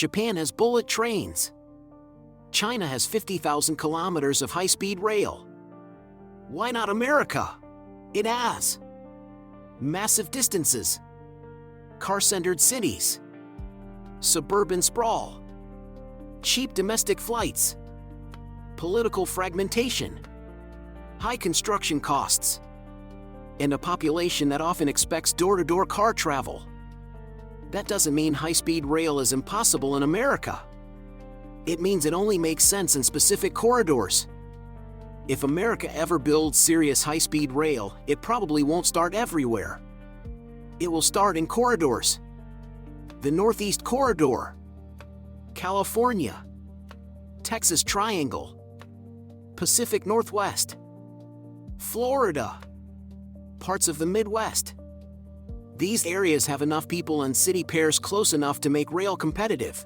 Japan has bullet trains. China has 50,000 kilometers of high-speed rail. Why not America? It has massive distances, car-centered cities, suburban sprawl, cheap domestic flights, political fragmentation, high construction costs, and a population that often expects door-to-door car travel. That doesn't mean high-speed rail is impossible in America. It means it only makes sense in specific corridors. If America ever builds serious high-speed rail, it probably won't start everywhere. It will start in corridors. The Northeast Corridor, California, Texas Triangle, Pacific Northwest, Florida, parts of the Midwest. These areas have enough people and city pairs close enough to make rail competitive.